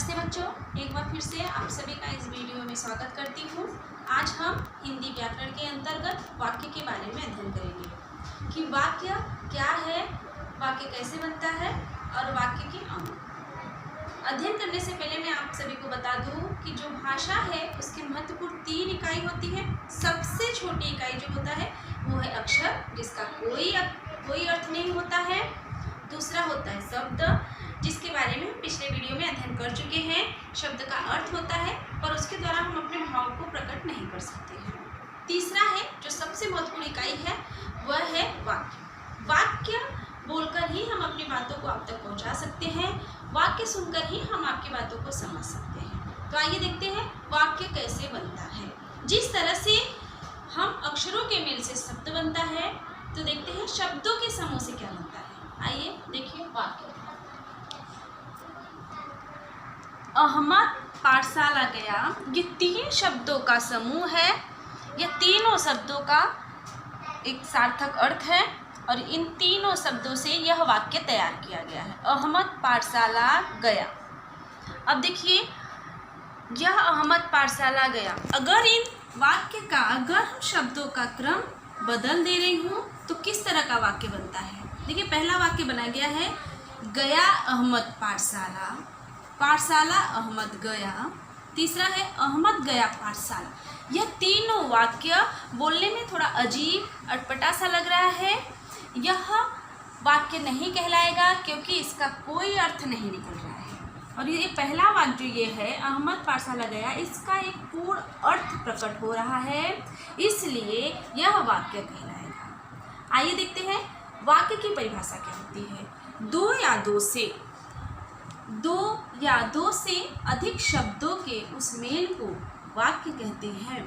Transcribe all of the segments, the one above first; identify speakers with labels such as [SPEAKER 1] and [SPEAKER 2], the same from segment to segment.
[SPEAKER 1] नमस्ते बच्चों, एक बार फिर से आप सभी का इस वीडियो में स्वागत करती हूँ। आज हम हिंदी व्याकरण के अंतर्गत वाक्य के बारे में अध्ययन करेंगे कि वाक्य क्या है, वाक्य कैसे बनता है और वाक्य के अंग। अध्ययन करने से पहले मैं आप सभी को बता दूं कि जो भाषा है उसकी महत्वपूर्ण 3 इकाई होती है। सबसे छोटी इकाई जो होता है वो है अक्षर, जिसका कोई अर्थ नहीं होता है। दूसरा होता है शब्द, जिसके बारे में हम पिछले वीडियो में अध्ययन कर चुके हैं। शब्द का अर्थ होता है और उसके द्वारा हम अपने भाव को प्रकट नहीं कर सकते हैं। तीसरा है जो सबसे महत्वपूर्ण इकाई है, वह है वाक्य। वाक्य बोलकर ही हम अपनी बातों को आप तक पहुंचा सकते हैं, वाक्य सुनकर ही हम आपकी बातों को समझ सकते हैं। तो आइए देखते हैं वाक्य कैसे बनता है। जिस तरह से हम अक्षरों के मेल से शब्द बनता है, तो देखते हैं शब्दों के समूह से क्या बनता है। आइए देखिए वाक्य। अहमद पाठशाला गया, ये 3 शब्दों का समूह है। ये तीनों शब्दों का एक सार्थक अर्थ है और इन तीनों शब्दों से यह वाक्य तैयार किया गया है। अहमद पाठशाला गया। अब देखिए, यह अहमद पाठशाला गया, अगर इन वाक्य का अगर हम शब्दों का क्रम बदल दे रही हूँ तो किस तरह का वाक्य बनता है। देखिए, पहला वाक्य बना गया है गया अहमद पाठशाला, पाठशाला अहमद गया। तीसरा है अहमद गया पाठशाला। यह तीनों वाक्य बोलने में थोड़ा अजीब अटपटा सा लग रहा है। यह वाक्य नहीं कहलाएगा क्योंकि इसका कोई अर्थ नहीं निकल रहा है। और ये पहला वाक्य जो ये है अहमद पाठशाला गया, इसका एक पूर्ण अर्थ प्रकट हो रहा है, इसलिए यह वाक्य कहलाएगा। आइए देखते हैं वाक्य की परिभाषा क्या होती है। 2 या दो से अधिक शब्दों के उस मेल को वाक्य कहते हैं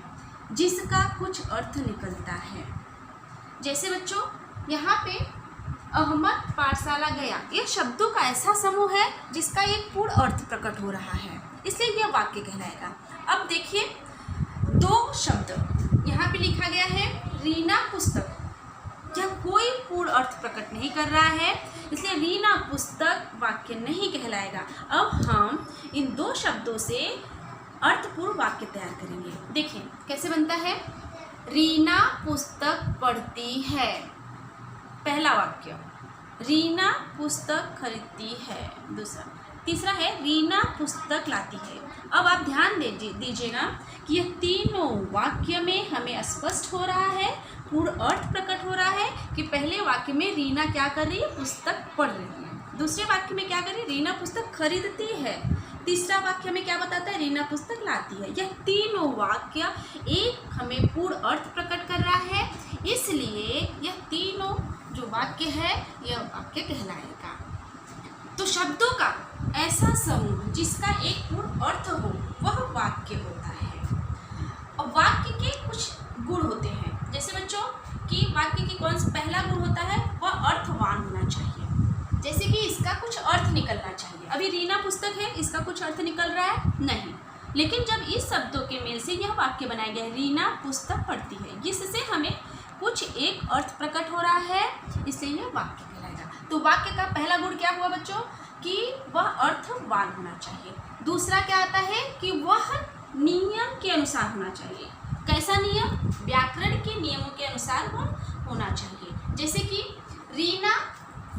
[SPEAKER 1] जिसका कुछ अर्थ निकलता है। जैसे बच्चों, यहाँ पे अहमद पाठशाला गया, यह शब्दों का ऐसा समूह है जिसका एक पूर्ण अर्थ प्रकट हो रहा है, इसलिए यह वाक्य कहलाएगा। अब देखिए 2 शब्द यहाँ पे लिखा गया है रीना पुस्तक, यह कोई पूर्ण अर्थ प्रकट नहीं कर रहा है, इसलिए रीना पुस्तक वाक्य नहीं कहलाएगा। अब हम इन 2 शब्दों से अर्थपूर्ण वाक्य तैयार करेंगे। देखिए कैसे बनता है। रीना पुस्तक पढ़ती है, पहला वाक्य। रीना पुस्तक खरीदती है, दूसरा। तीसरा है रीना पुस्तक लाती है। अब आप ध्यान दीजिएगा कि यह तीनों वाक्य में हमें स्पष्ट हो रहा है, पूर्ण अर्थ प्रकट हो रहा है कि पहले वाक्य में रीना क्या कर रही है, पुस्तक पढ़ रही है। दूसरे वाक्य में क्या कर रही है, रीना पुस्तक खरीदती है। तीसरा वाक्य में क्या बताता है, रीना पुस्तक लाती है। यह तीनों वाक्य एक हमें पूर्ण अर्थ प्रकट कर रहा है, इसलिए यह तीनों जो वाक्य है यह वाक्य कहलाएगा। तो शब्दों का ऐसा समूह जिसका एक पूर्ण अर्थ हो वह वाक्य होता है। और वाक्य के कुछ गुण होते हैं। जैसे बच्चों कि वाक्य की कौन सा पहला गुण होता है, वह अर्थवान होना चाहिए। जैसे कि इसका कुछ अर्थ निकलना चाहिए। अभी रीना पुस्तक है, इसका कुछ अर्थ निकल रहा है नहीं, लेकिन जब इस शब्दों के मेल से यह वाक्य बनाया गया है रीना पुस्तक पढ़ती है, जिससे हमें कुछ एक अर्थ प्रकट हो रहा है, इसलिए यह वाक्य कहलाएगा। तो वाक्य का पहला गुण क्या हुआ बच्चों कि वह अर्थवान होना चाहिए। दूसरा क्या आता है कि वह नियम के अनुसार होना चाहिए। कैसा नियम, व्याकरण के नियमों के अनुसार होना चाहिए। जैसे कि रीना,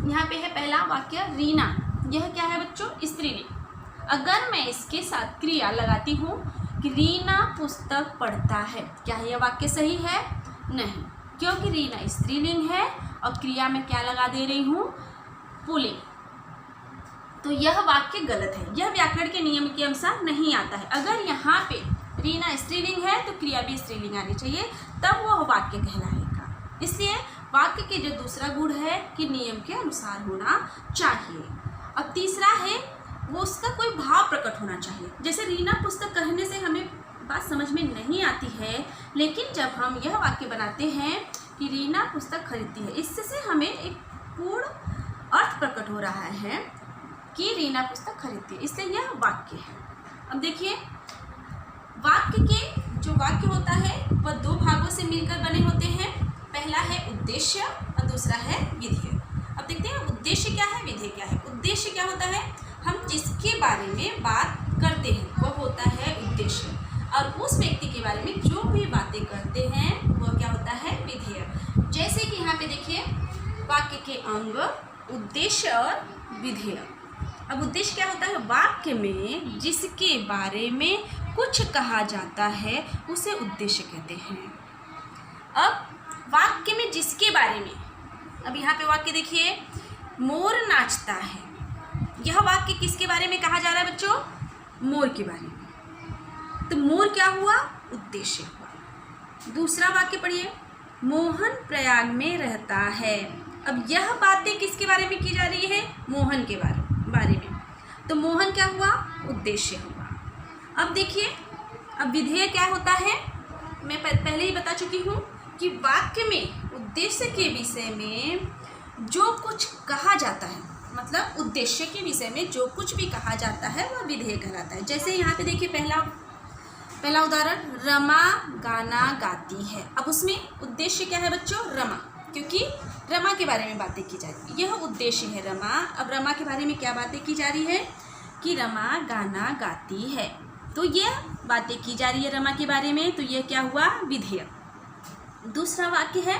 [SPEAKER 1] यहाँ पे है पहला वाक्य रीना, यह क्या है बच्चों, स्त्रीलिंग। अगर मैं इसके साथ क्रिया लगाती हूँ कि रीना पुस्तक पढ़ता है, क्या यह वाक्य सही है? नहीं, क्योंकि रीना स्त्रीलिंग है और क्रिया में क्या लगा दे रही हूँ, पुल्लिंग। तो यह वाक्य गलत है, यह व्याकरण के नियम के अनुसार नहीं आता है। अगर यहाँ पे रीना स्त्रीलिंग है तो क्रिया भी स्त्रीलिंग आनी चाहिए, तब वह वाक्य कहलाएगा। इसलिए वाक्य के जो दूसरा गुण है कि नियम के अनुसार होना चाहिए। अब तीसरा है वो उसका कोई भाव प्रकट होना चाहिए। जैसे रीना पुस्तक कहने से हमें बात समझ में नहीं आती है, लेकिन जब हम यह वाक्य बनाते हैं कि रीना पुस्तक खरीदती है, इससे हमें एक पूर्ण अर्थ प्रकट हो रहा है कि रीना पुस्तक खरीदती है, इसलिए यह वाक्य है। अब देखिए वाक्य के जो वाक्य होता है वह 2 भागों से मिलकर बने होते हैं। पहला है उद्देश्य और दूसरा है विधेय। अब देखते हैं उद्देश्य क्या है, विधेय क्या है। उद्देश्य क्या होता है, हम जिसके बारे में बात करते हैं वो होता है उद्देश्य, और उस व्यक्ति के बारे में जो भी बातें करते हैं वो क्या होता है, विधेय। जैसे कि यहाँ पे देखिए वाक्य के अंग, उद्देश्य और विधेय। अब उद्देश्य क्या होता है, वाक्य में जिसके बारे में कुछ कहा जाता है उसे उद्देश्य कहते हैं। अब वाक्य में जिसके बारे में, अब यहाँ पे वाक्य देखिए, मोर नाचता है, यह वाक्य किसके बारे में कहा जा रहा है बच्चों, मोर के बारे में, तो मोर क्या हुआ, उद्देश्य हुआ। दूसरा वाक्य पढ़िए, मोहन प्रयाग में रहता है। अब यह बातें किसके बारे में की जा रही है, मोहन के बारे में, तो मोहन क्या हुआ, उद्देश्य हुआ। अब देखिए, अब विधेय क्या होता है, मैं पहले ही बता चुकी हूँ कि वाक्य में उद्देश्य के विषय में जो कुछ कहा जाता है, मतलब उद्देश्य के विषय में जो कुछ भी कहा जाता है वह विधेय कहलाता है। जैसे यहाँ पे देखिए पहला उदाहरण, रमा गाना गाती है। अब उसमें उद्देश्य क्या है बच्चों, रमा, क्योंकि रमा के बारे में बातें की जा रही है, यह उद्देश्य है रमा। अब रमा के बारे में क्या बातें की जा रही है कि रमा गाना गाती है, तो यह बातें की जा रही है रमा के बारे में, तो यह क्या हुआ, विधेय। दूसरा वाक्य है,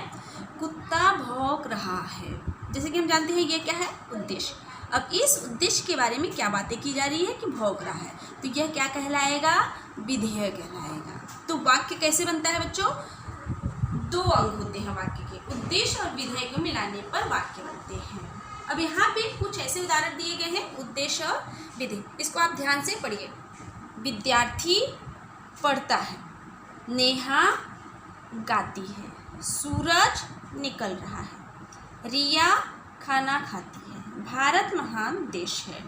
[SPEAKER 1] कुत्ता भौंक रहा है। जैसे कि हम जानते हैं ये क्या है, उद्देश्य। अब इस उद्देश्य के बारे में क्या बातें की जा रही है कि भौंक रहा है, तो यह क्या कहलाएगा, विधेय कहलाएगा। तो वाक्य कैसे बनता है बच्चों, दो अंग होते हैं वाक्य के, उद्देश्य और विधेय को मिलाने पर वाक्य बनते हैं। अब यहाँ पे कुछ ऐसे उदाहरण दिए गए हैं, उद्देश्य और विधेय, इसको आप ध्यान से पढ़िए। विद्यार्थी पढ़ता है, नेहा गाती है, सूरज निकल रहा है, रिया खाना खाती है, भारत महान देश है।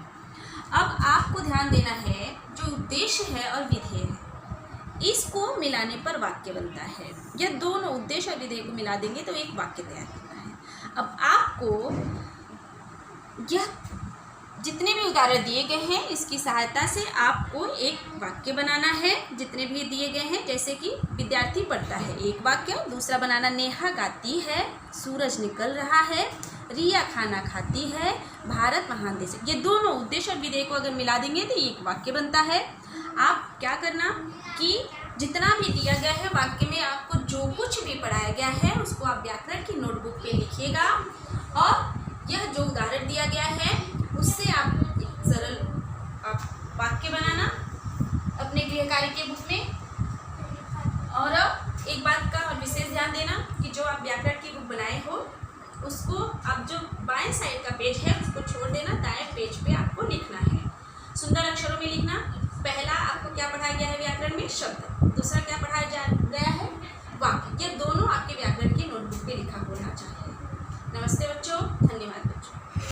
[SPEAKER 1] अब आपको ध्यान देना है, जो उद्देश्य है और विधेय है इसको मिलाने पर वाक्य बनता है। यह दोनों उद्देश्य और विधेय को मिला देंगे तो एक वाक्य तैयार होता है। अब आपको यह जितने भी उदाहरण दिए गए हैं इसकी सहायता से आपको एक वाक्य बनाना है, जितने भी दिए गए हैं। जैसे कि विद्यार्थी पढ़ता है, एक वाक्य। दूसरा बनाना, नेहा गाती है, सूरज निकल रहा है, रिया खाना खाती है, भारत महान देश है। ये दोनों उद्देश्य और विधेय को अगर मिला देंगे तो एक वाक्य बनता है। आप क्या करना कि जितना भी दिया गया है वाक्य में, आपको जो कुछ भी पढ़ाया गया है उसको आप व्याकरण की नोटबुक पे लिखिएगा, और यह जो उदाहरण दिया गया है उससे आप एक सरल वाक्य बनाना अपने गृह कार्य के बुक में। और एक बात का विशेष ध्यान देना कि जो आप व्याकरण की बुक बनाए हो उसको आप जो बाएं साइड का पेज है उसको छोड़ देना, दाएं पेज पे आपको लिखना है, सुंदर अक्षरों में लिखना। पहला आपको क्या पढ़ाया गया है व्याकरण में, शब्द। दूसरा क्या पढ़ाया गया है, वाक्य। ये दोनों आपके व्याकरण की नोटबुक पे लिखा होना चाहिए। नमस्ते बच्चों, धन्यवाद।